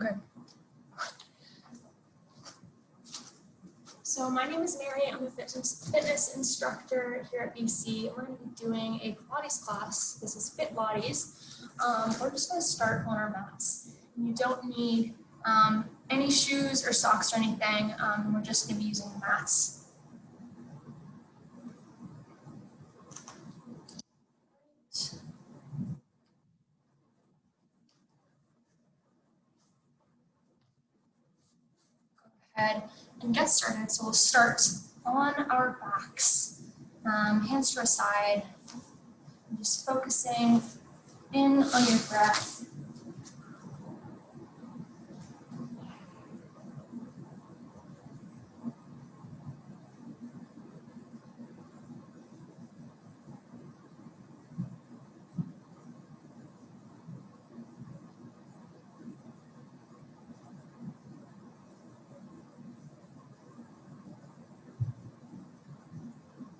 Okay. So my name is Mary. I'm a fitness instructor here at BC. We're going to be doing a Pilates class. This is Fitlates. We're just going to start on our mats. You don't need any shoes or socks or anything. We're just going to be using the mats. Ahead and get started. So we'll start on our backs, hands to our side, and just focusing in on your breath.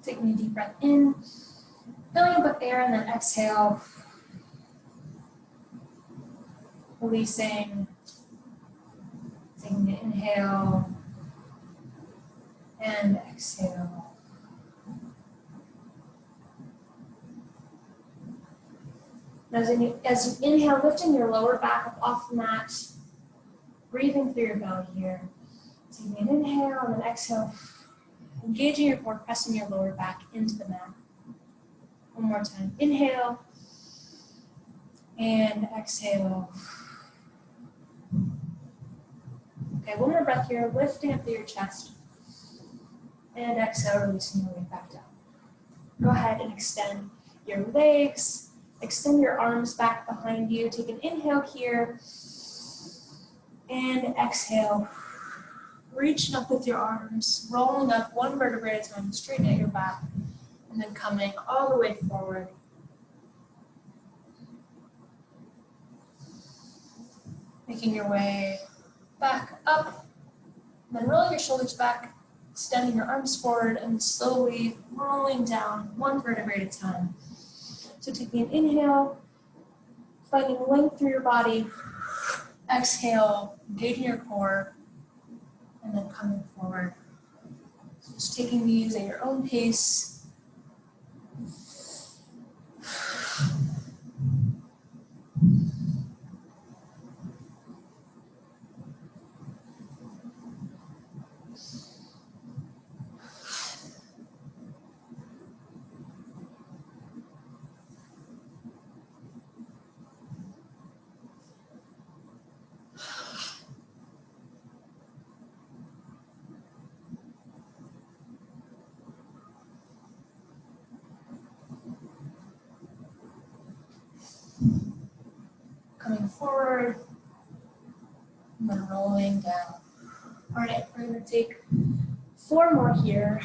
Taking a deep breath in, filling up with air, and then exhale. Releasing, taking an inhale, and exhale. As you inhale, lifting your lower back up off the mat, breathing through your belly here. Taking an inhale, and then exhale. Engaging your core, pressing your lower back into the mat. One more time. Inhale and exhale. Okay, one more breath here, lifting up through your chest. And exhale, releasing your weight back down. Go ahead and extend your legs. Extend your arms back behind you. Take an inhale here. And exhale. Reaching up with your arms, rolling up one vertebrae at a time, straight at your back, and then coming all the way forward. Making your way back up, then rolling your shoulders back, extending your arms forward, and slowly rolling down one vertebrae at a time. So taking an inhale, finding length through your body, exhale, engaging your core, and then coming forward. So just taking these at your own pace. Coming forward, and then rolling down. All right, we're going to take 4 more here.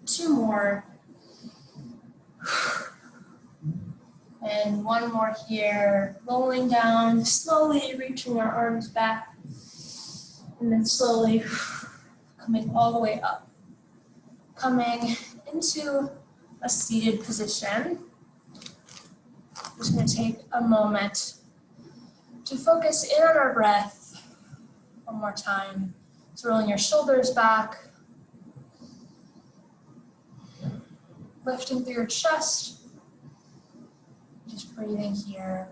Two more. And one more here, rolling down, slowly reaching our arms back, and then slowly coming all the way up. Coming into a seated position. Just going to take a moment to focus in on our breath. One more time. So rolling your shoulders back, lifting through your chest. Just breathing here.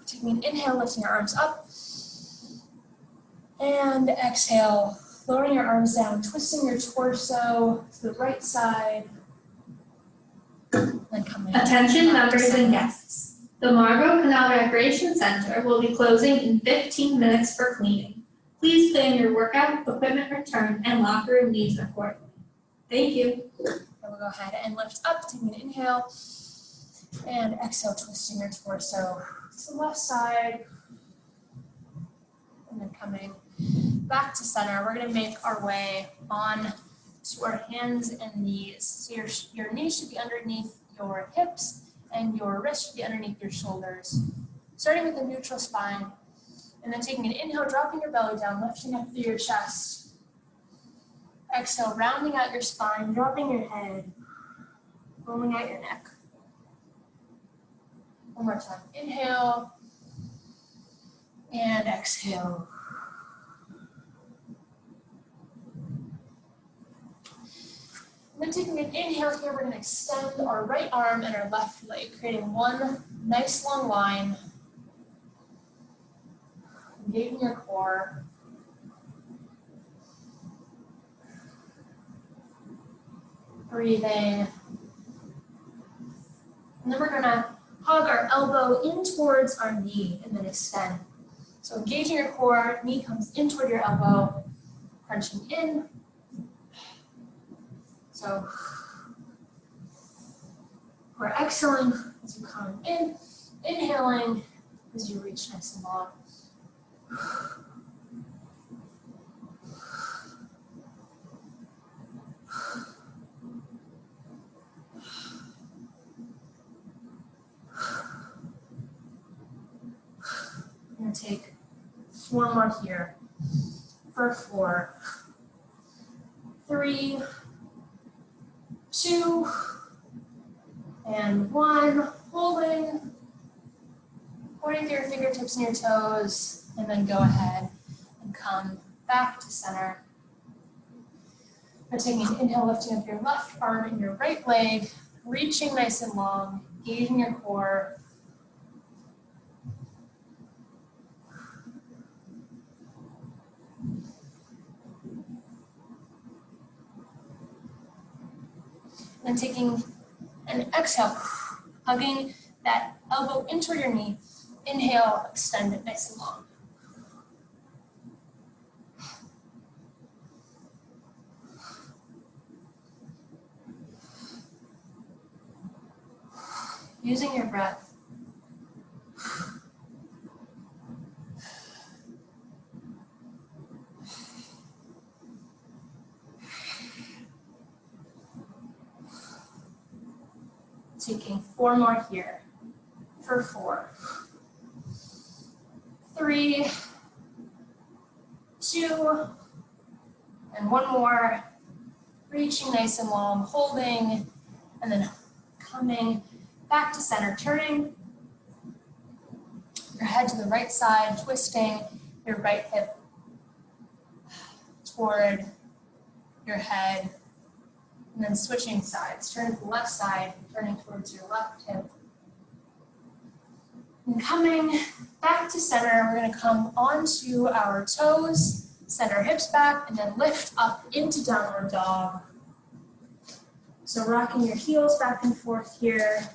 Taking an inhale, lifting your arms up. And exhale, lowering your arms down, twisting your torso to the right side. Then coming. Attention members and guests. The Margot Canal Recreation Center will be closing in 15 minutes for cleaning. Please plan your workout, equipment return, and locker room needs accordingly. Thank you. And we'll go ahead and lift up, taking an inhale, and exhale, twisting your torso to the left side, and then coming back to center. We're going to make our way on to our hands and knees. So your knees should be underneath your hips, and your wrist should be underneath your shoulders. Starting with a neutral spine, and then taking an inhale, dropping your belly down, lifting up through your chest. Exhale, rounding out your spine, dropping your head, rolling out your neck. One more time. Inhale and exhale. And then taking an inhale here, we're going to extend our right arm and our left leg, creating one nice long line. Engaging your core. Breathing. And then we're going to hug our elbow in towards our knee and then extend. So engaging your core, knee comes in toward your elbow, crunching in. So we're exhaling as you come in, inhaling as you reach nice and long. I'm going to take 4 more here for 4, 3, 2, and 1. Holding, pointing through your fingertips and your toes, and then go ahead and come back to center. We're taking an inhale, lifting up your left arm and your right leg, reaching nice and long, engaging your core. And then taking an exhale, hugging that elbow in toward your knee. Inhale, extend it nice and long. Using your breath. Taking 4 more here for 4, 3, 2, and 1 more. Reaching nice and long, holding, and then coming back to center, turning your head to the right side, twisting your right hip toward your head, and then switching sides. Turn to the left side, turning towards your left hip. And coming back to center, we're going to come onto our toes, send our hips back, and then lift up into downward dog. So rocking your heels back and forth here.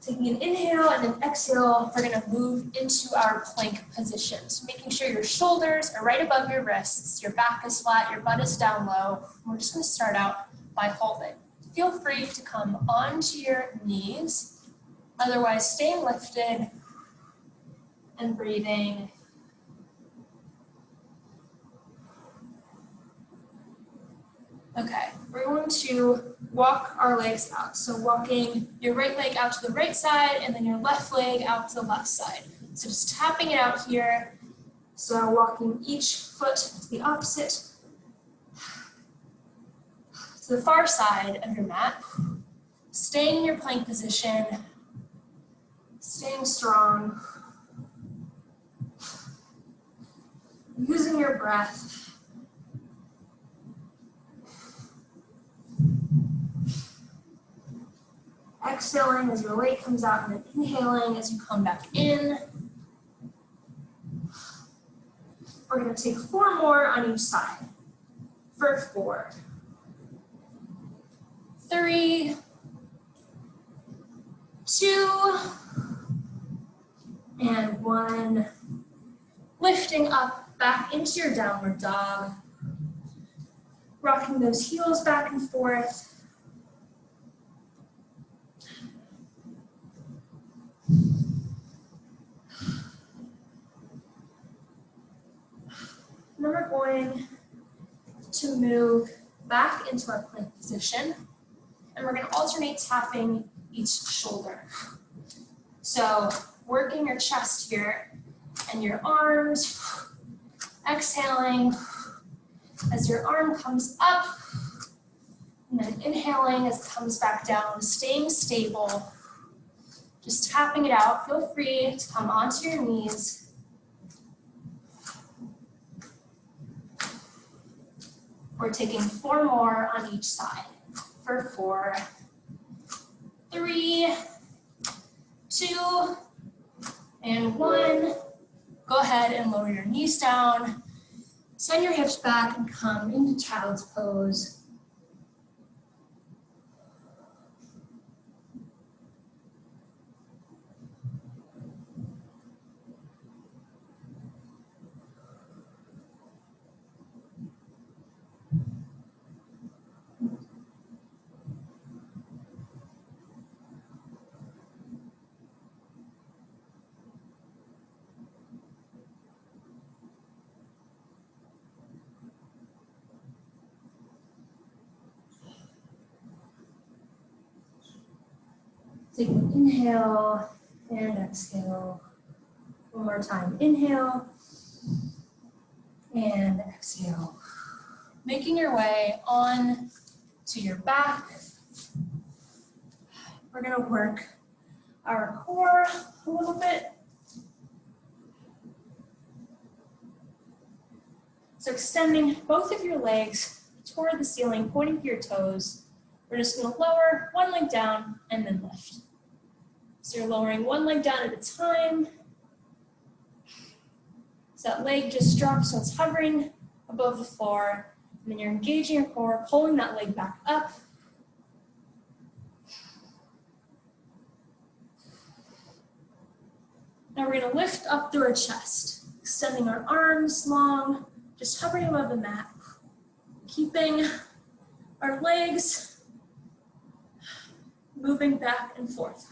Taking an inhale and an exhale, we're going to move into our plank position. So making sure your shoulders are right above your wrists, your back is flat, your butt is down low. We're just going to start out by holding. Feel free to come onto your knees, otherwise staying lifted and breathing. Okay, we're going to walk our legs out. So walking your right leg out to the right side and then your left leg out to the left side. So just tapping it out here. So walking each foot to the opposite, to the far side of your mat. Staying in your plank position, staying strong. Using your breath. Exhaling as your leg comes out and then inhaling as you come back in. We're going to take 4 more on each side. For 4, 3, 2, and 1. Lifting up back into your downward dog. Rocking those heels back and forth. Then we're going to move back into our plank position, and we're going to alternate tapping each shoulder. So working your chest here and your arms, exhaling as your arm comes up, and then inhaling as it comes back down, staying stable, just tapping it out. Feel free to come onto your knees. We're taking 4 more on each side. For 4, 3, 2, and 1. Go ahead and lower your knees down. Send your hips back and come into child's pose. Take an inhale and exhale. One more time, inhale and exhale. Making your way on to your back. We're gonna work our core a little bit. So extending both of your legs toward the ceiling, pointing to your toes. We're just gonna lower one leg down and then lift. So you're lowering one leg down at a time. So that leg just drops, so it's hovering above the floor. And then you're engaging your core, pulling that leg back up. Now we're gonna lift up through our chest, extending our arms long, just hovering above the mat. Keeping our legs moving back and forth.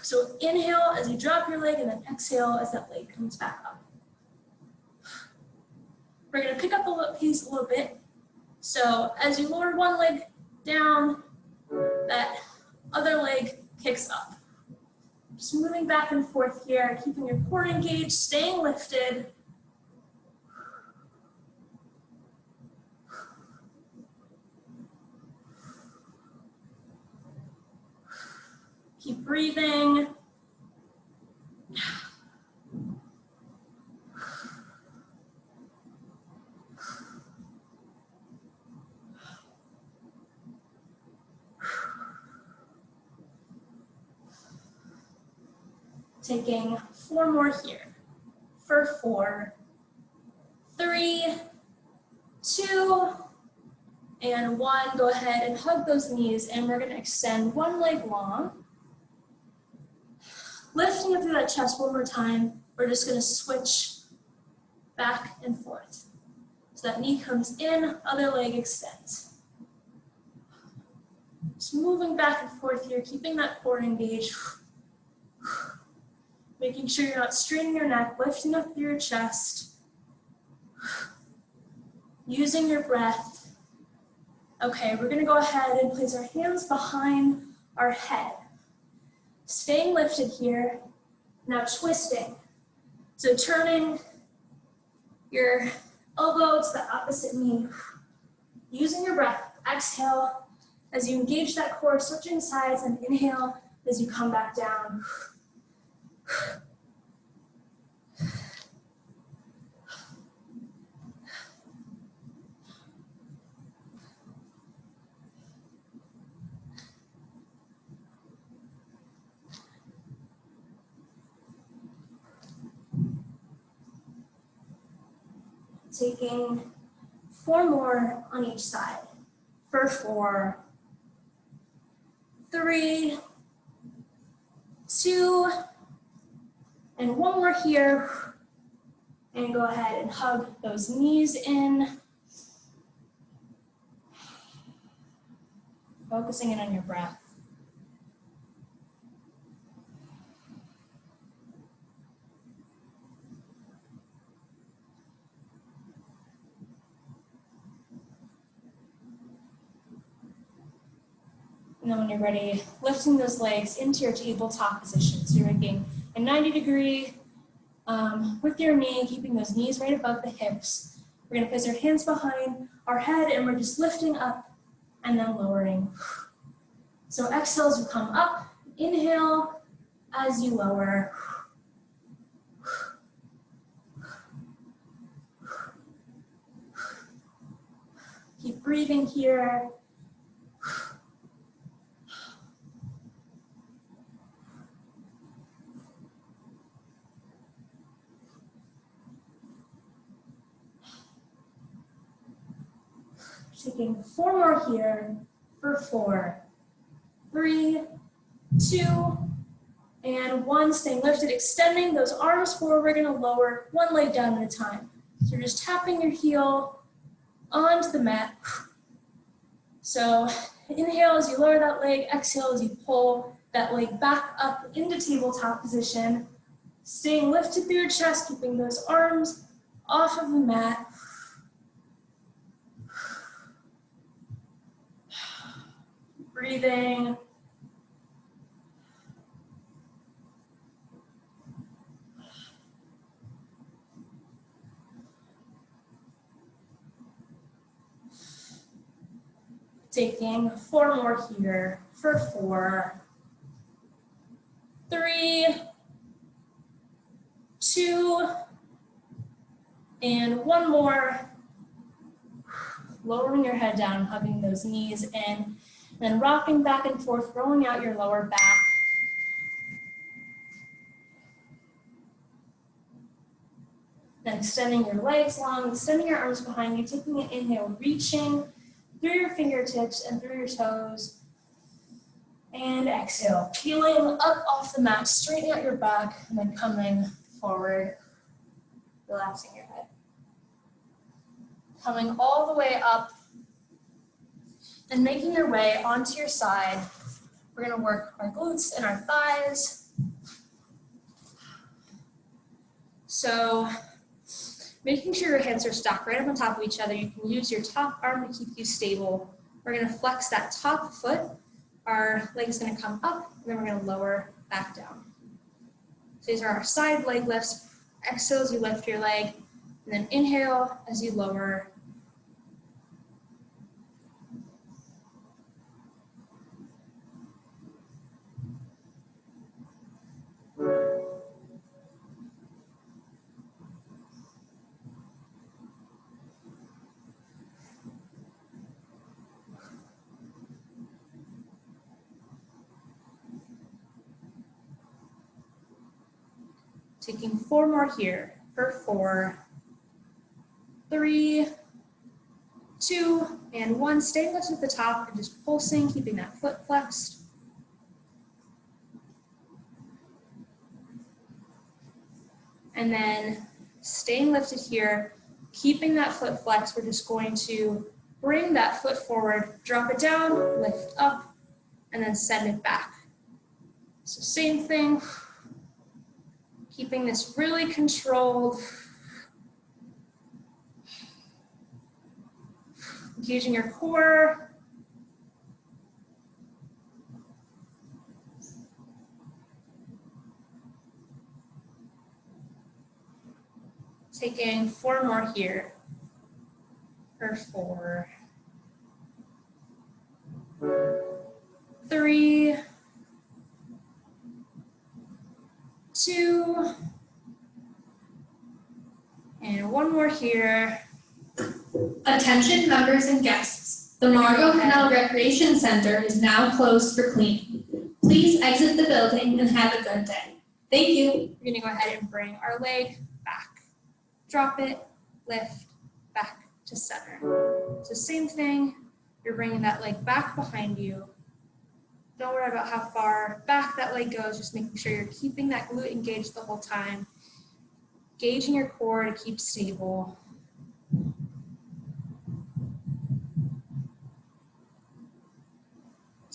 So inhale as you drop your leg, and then exhale as that leg comes back up. We're gonna pick up the pace a little bit. So as you lower one leg down, that other leg kicks up. Just moving back and forth here, keeping your core engaged, staying lifted. Keep breathing. Taking 4 more here. For 4, 3, 2, and 1. Go ahead and hug those knees, and we're going to extend one leg long. Lifting up through that chest one more time. We're just going to switch back and forth. So that knee comes in, other leg extends. Just moving back and forth here, keeping that core engaged. Making sure you're not straining your neck, lifting up through your chest. Using your breath. Okay, we're going to go ahead and place our hands behind our head. Staying lifted here. Now twisting. So turning your elbow to the opposite knee. Using your breath. Exhale as you engage that core, switching sides, and inhale as you come back down. Taking 4 more on each side. For 4, 3, 2, and 1 more here. And go ahead and hug those knees in. Focusing in on your breath. And then when you're ready, lifting those legs into your tabletop position. So you're making a 90-degree with your knee, keeping those knees right above the hips. We're gonna place our hands behind our head and we're just lifting up and then lowering. So exhale as you come up, inhale as you lower. Keep breathing here. Taking 4 more here for 4, 3, 2, and 1. Staying lifted, extending those arms forward. We're gonna lower one leg down at a time. So you're just tapping your heel onto the mat. So inhale as you lower that leg, exhale as you pull that leg back up into tabletop position. Staying lifted through your chest, keeping those arms off of the mat. Breathing. Taking 4 more here for 4, 3, 2, and 1 more. Lowering your head down, hugging those knees in, then rocking back and forth, rolling out your lower back. Then extending your legs long, extending your arms behind you, taking an inhale, reaching through your fingertips and through your toes. And exhale, peeling up off the mat, straightening out your back, and then coming forward, relaxing your head. Coming all the way up and making your way onto your side. We're gonna work our glutes and our thighs. So making sure your hands are stacked right up on top of each other. You can use your top arm to keep you stable. We're gonna flex that top foot. Our leg is gonna come up, and then we're gonna lower back down. So these are our side leg lifts. Exhale as you lift your leg, and then inhale as you lower. Taking 4 more here for 4, 3, 2, and 1. Stay lifted at the top and just pulsing, keeping that foot flexed. And then staying lifted here, keeping that foot flexed. We're just going to bring that foot forward, drop it down, lift up, and then send it back. So same thing. Keeping this really controlled. Engaging your core. Taking 4 more here for 4, 3, 2, and 1 more here. Attention members and guests. The Margot Canal Recreation Center is now closed for cleaning. Please exit the building and have a good day. Thank you. We're gonna go ahead and bring our leg back. Drop it, lift, back to center. So same thing, you're bringing that leg back behind you. Don't worry about how far back that leg goes, just making sure you're keeping that glute engaged the whole time. Gauging your core to keep stable.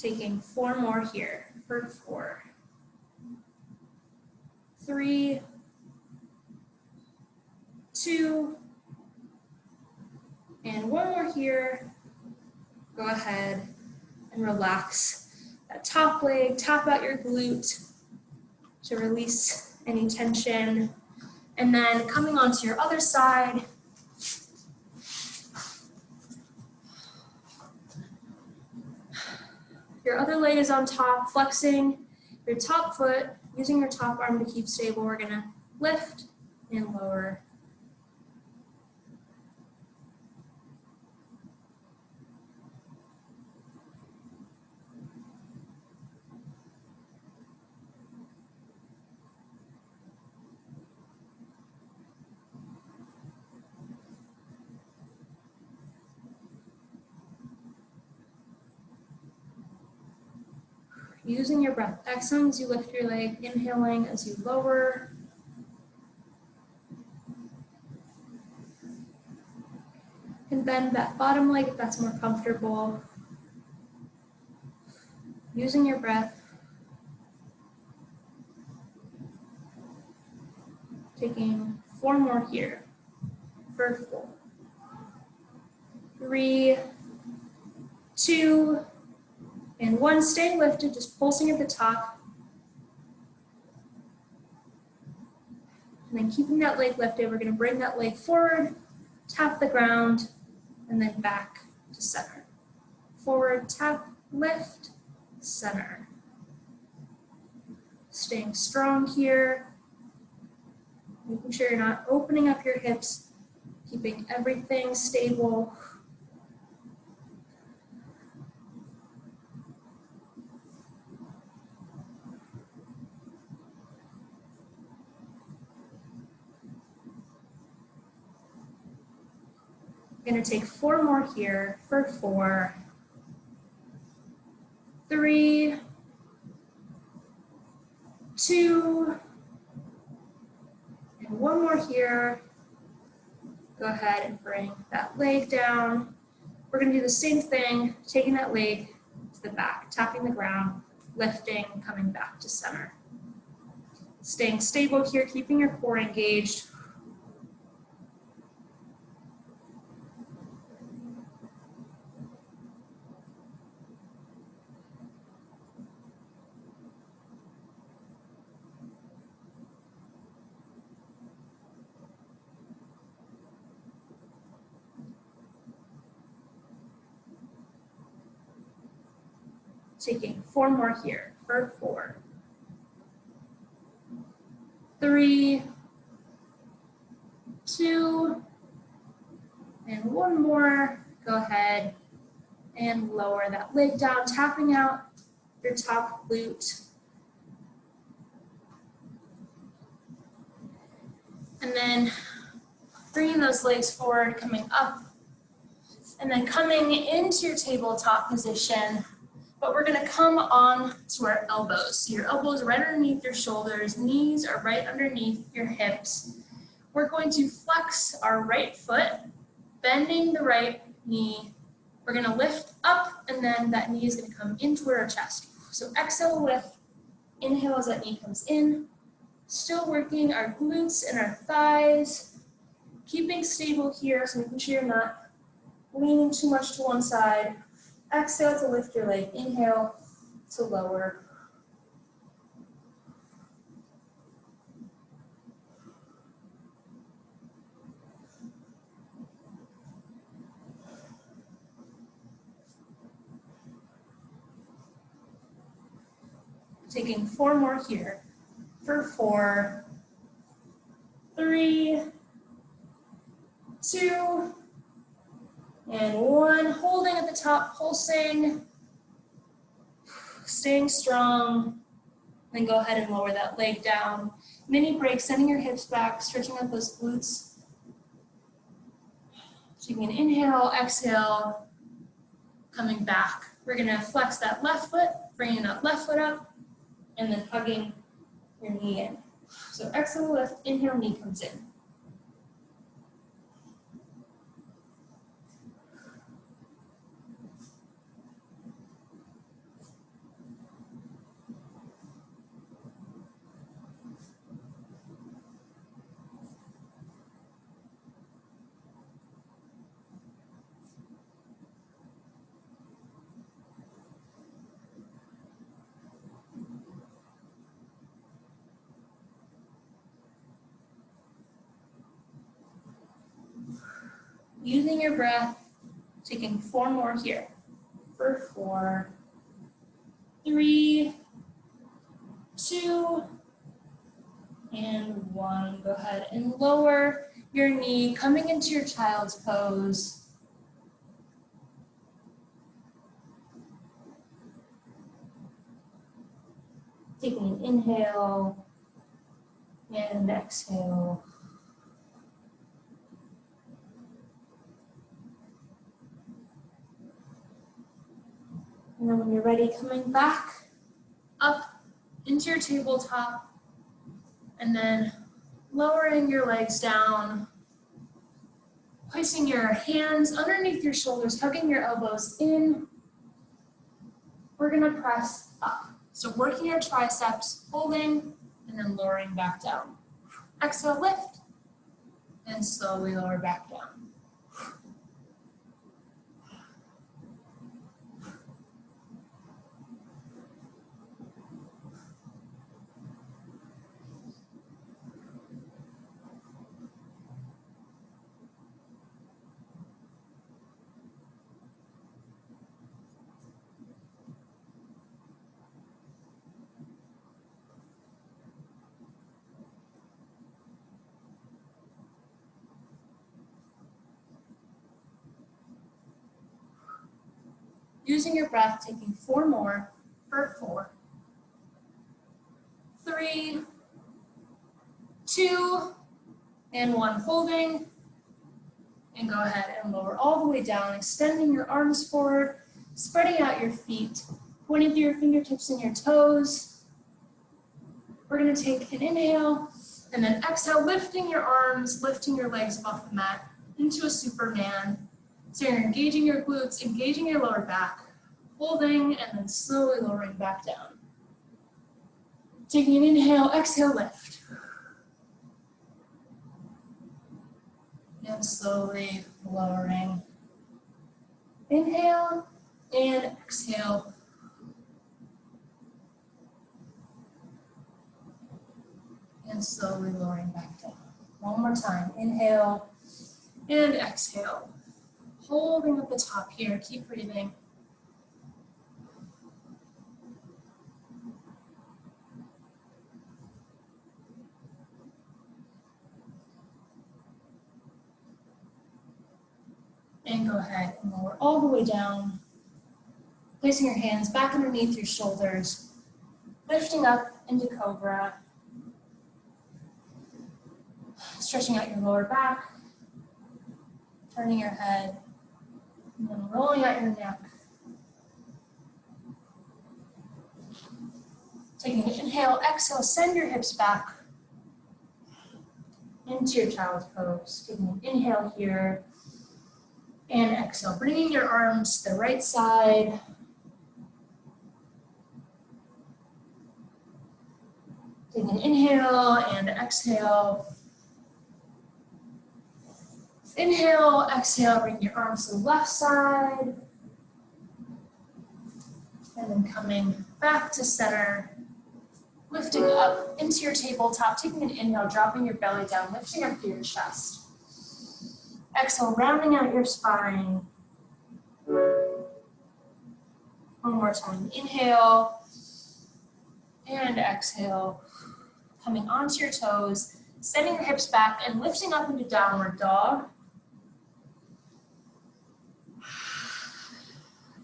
Taking 4 more here for 4, 3, 2, and 1 more here. Go ahead and relax that top leg, tap out your glute to release any tension. And then coming onto your other side, your other leg is on top, flexing your top foot, using your top arm to keep stable. We're gonna lift and lower. Using your breath. Exhaling as you lift your leg, inhaling as you lower. And bend that bottom leg if that's more comfortable. Using your breath. Taking 4 more here for 4, 3, 2, and 1. Stay lifted, just pulsing at the top. And then keeping that leg lifted, we're going to bring that leg forward, tap the ground, and then back to center. Forward, tap, lift, center. Staying strong here. Making sure you're not opening up your hips, keeping everything stable. We're going to take 4 more here for 4, 3, 2, and 1 more here. Go ahead and bring that leg down. We're going to do the same thing, taking that leg to the back, tapping the ground, lifting, coming back to center. Staying stable here, keeping your core engaged. Taking 4 more here for 4, 3, 2, and 1 more. Go ahead and lower that leg down, tapping out your top glute. And then bringing those legs forward, coming up, and then coming into your tabletop position. But we're gonna come on to our elbows. So your elbows are right underneath your shoulders, knees are right underneath your hips. We're going to flex our right foot, bending the right knee. We're gonna lift up, and then that knee is gonna come into our chest. So exhale, lift, inhale as that knee comes in. Still working our glutes and our thighs, keeping stable here, so making sure you're not leaning too much to one side. Exhale to lift your leg, inhale to lower. Taking 4 more here for 4, 3, 2, and 1. Holding at the top, pulsing, staying strong. Then go ahead and lower that leg down. Mini break, sending your hips back, stretching out those glutes. Taking an inhale, exhale, coming back. We're gonna flex that left foot, bringing that left foot up, and then hugging your knee in. So exhale, lift, inhale, knee comes in. Using your breath, taking 4 more here. For 4, 3, 2, and 1. Go ahead and lower your knee, coming into your child's pose. Taking an inhale and exhale. And then when you're ready, coming back up into your tabletop, and then lowering your legs down, placing your hands underneath your shoulders, hugging your elbows in. We're gonna press up. So working your triceps, holding, and then lowering back down. Exhale, lift, and slowly lower back down. Using your breath, taking 4 more for 4, 3, 2, and 1. Holding, and go ahead and lower all the way down, extending your arms forward, spreading out your feet, pointing through your fingertips and your toes. We're going to take an inhale, and then exhale, lifting your arms, lifting your legs off the mat into a Superman. So you're engaging your glutes, engaging your lower back, holding, and then slowly lowering back down. Taking an inhale, exhale, lift. And slowly lowering. Inhale and exhale. And slowly lowering back down. One more time. Inhale and exhale. Holding at the top here. Keep breathing. And go ahead and lower all the way down. Placing your hands back underneath your shoulders. Lifting up into Cobra. Stretching out your lower back. Turning your head. And then rolling out your neck. Taking an inhale, exhale, send your hips back into your child's pose. Taking an inhale here. And exhale, bringing your arms to the right side. Take an inhale and exhale. Inhale, exhale, bring your arms to the left side. And then coming back to center. Lifting up into your tabletop, taking an inhale, dropping your belly down, lifting up to your chest. Exhale, rounding out your spine. One more time. Inhale and exhale. Coming onto your toes, sending your hips back and lifting up into downward dog.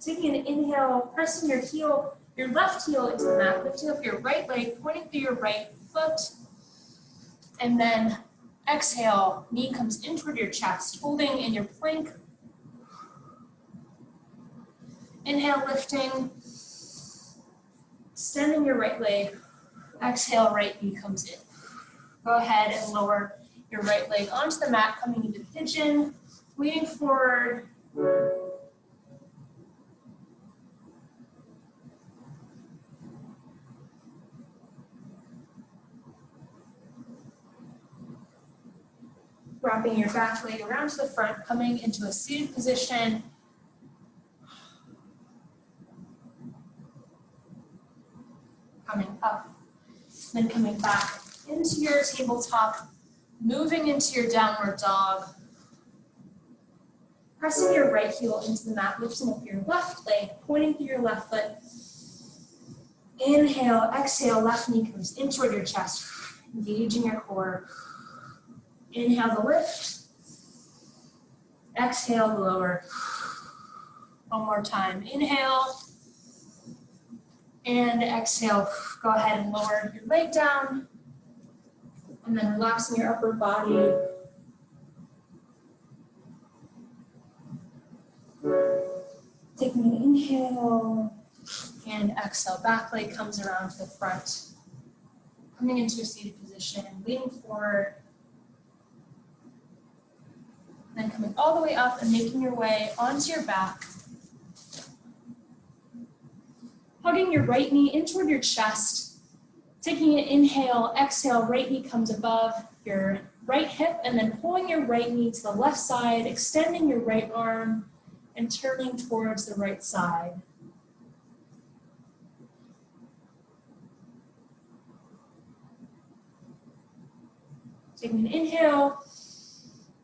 Taking an inhale, pressing your left heel into the mat, lifting up your right leg, pointing through your right foot. And then exhale, knee comes in toward your chest, holding in your plank. Inhale, lifting, extending your right leg. Exhale, right knee comes in. Go ahead and lower your right leg onto the mat, coming into pigeon, leaning forward. Wrapping your back leg around to the front, coming into a seated position. Coming up, then coming back into your tabletop, moving into your downward dog. Pressing your right heel into the mat, lifting up your left leg, pointing through your left foot. Inhale, exhale, left knee comes in toward your chest, engaging your core. Inhale the lift. Exhale the lower. One more time. Inhale. And exhale. Go ahead and lower your leg down. And then relaxing your upper body. Taking an inhale. And exhale. Back leg comes around to the front. Coming into a seated position, leaning forward. Then coming all the way up and making your way onto your back. Hugging your right knee in toward your chest. Taking an inhale, exhale, right knee comes above your right hip, and then pulling your right knee to the left side, extending your right arm, and turning towards the right side. Taking an inhale,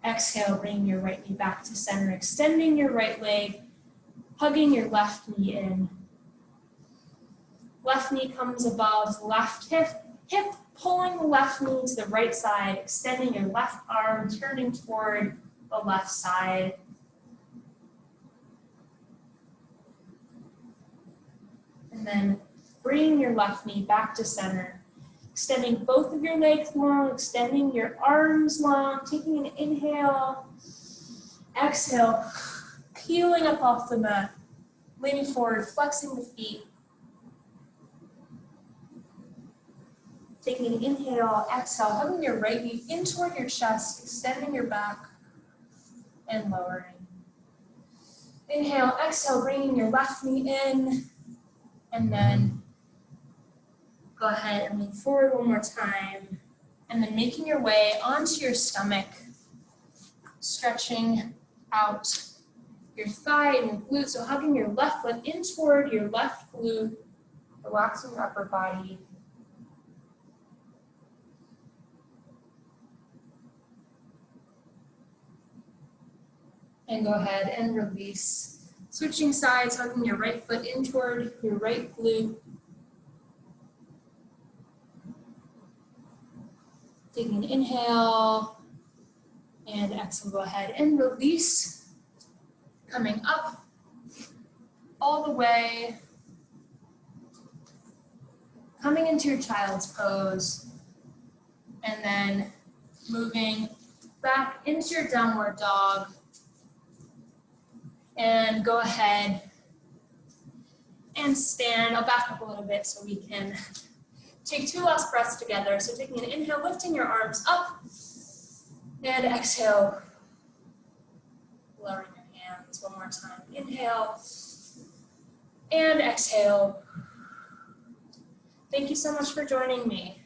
exhale, bringing your right knee back to center, extending your right leg, hugging your left knee in. Left knee comes above left hip, pulling the left knee to the right side, extending your left arm, turning toward the left side. And then bringing your left knee back to center. Extending both of your legs long, extending your arms long, taking an inhale, exhale, peeling up off the mat, leaning forward, flexing the feet. Taking an inhale, exhale, hugging your right knee in toward your chest, extending your back and lowering. Inhale, exhale, bringing your left knee in, and then go ahead and lean forward one more time, and then making your way onto your stomach, stretching out your thigh and your glute, so hugging your left foot in toward your left glute, relaxing your upper body. And go ahead and release. Switching sides, hugging your right foot in toward your right glute. Taking an inhale and exhale, go ahead and release. Coming up all the way. Coming into your child's pose. And then moving back into your downward dog. And go ahead and stand. I'll back up a little bit so we can take 2 last breaths together. So taking an inhale, lifting your arms up, and exhale, lowering your hands one more time. Inhale, and exhale. Thank you so much for joining me.